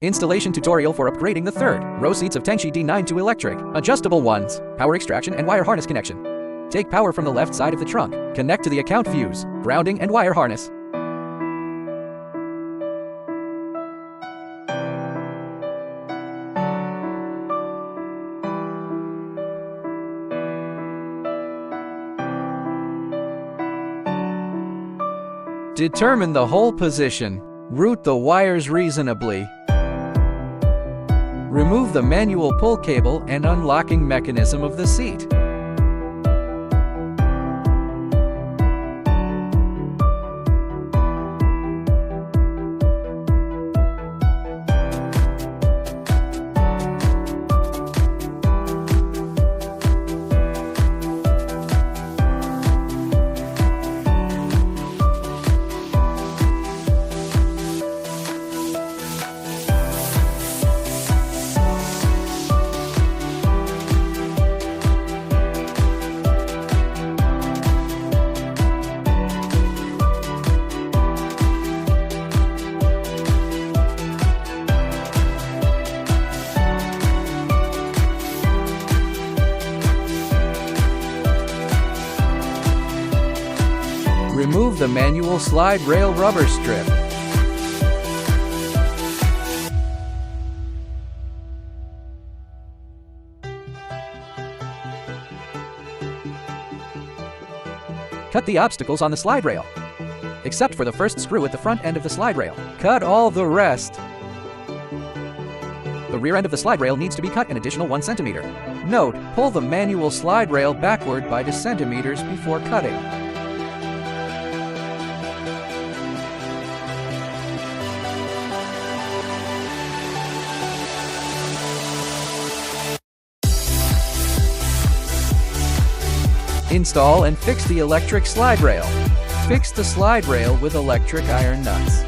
Installation tutorial for upgrading the third row seats of DENZA D9 to electric, adjustable ones, power extraction and wire harness connection. Take power from the left side of the trunk, connect to the account fuse, grounding and wire harness. Determine the hole position. Route the wires reasonably. Remove the manual pull cable and unlocking mechanism of the seat. Remove the manual slide rail rubber strip. Cut the obstacles on the slide rail, except for the first screw at the front end of the slide rail. Cut all the rest. The rear end of the slide rail needs to be cut an additional 1 centimeter. Note, pull the manual slide rail backward by 2 centimeters before cutting. Install and fix the electric slide rail. Fix the slide rail with electric iron nuts.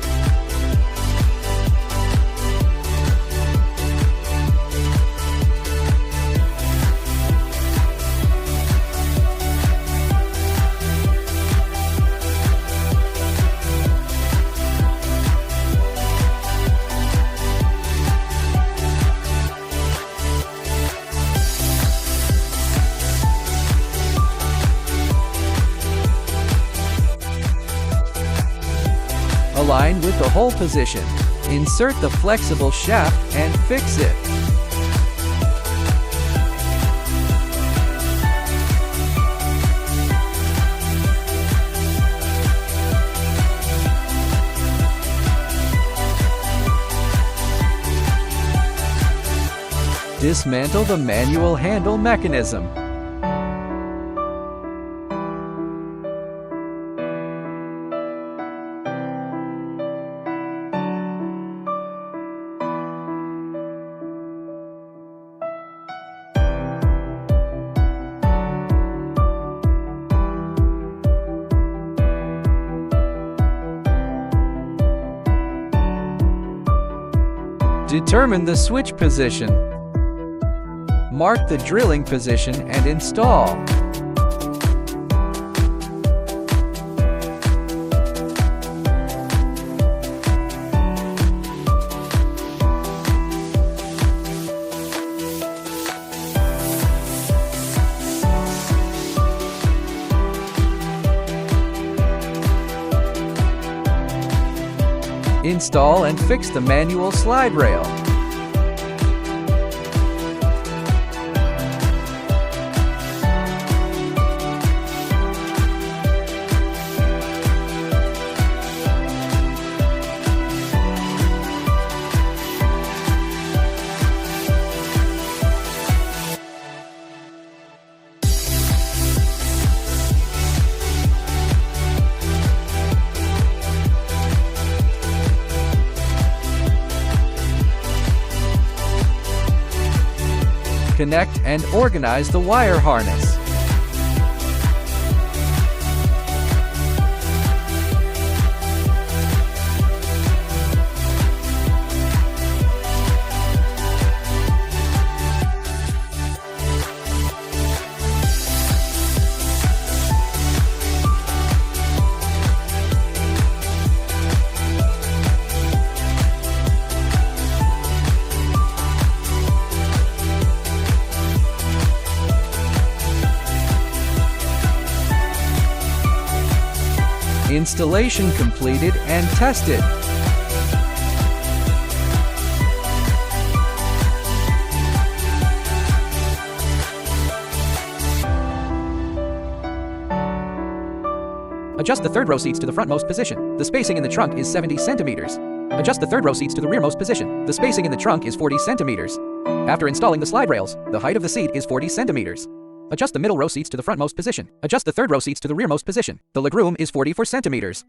Align with the hole position. Insert the flexible shaft and fix it. Dismantle the manual handle mechanism. Determine the switch position. Mark the drilling position and install. Install and fix the manual slide rail. Connect and organize the wire harness. Installation completed and tested. Adjust the third row seats to the frontmost position. The spacing in the trunk is 70 centimeters. Adjust the third row seats to the rearmost position. The spacing in the trunk is 40 centimeters. After installing the slide rails, the height of the seat is 40 centimeters. Adjust the middle row seats to the frontmost position. Adjust the third row seats to the rearmost position. The legroom is 44 centimeters.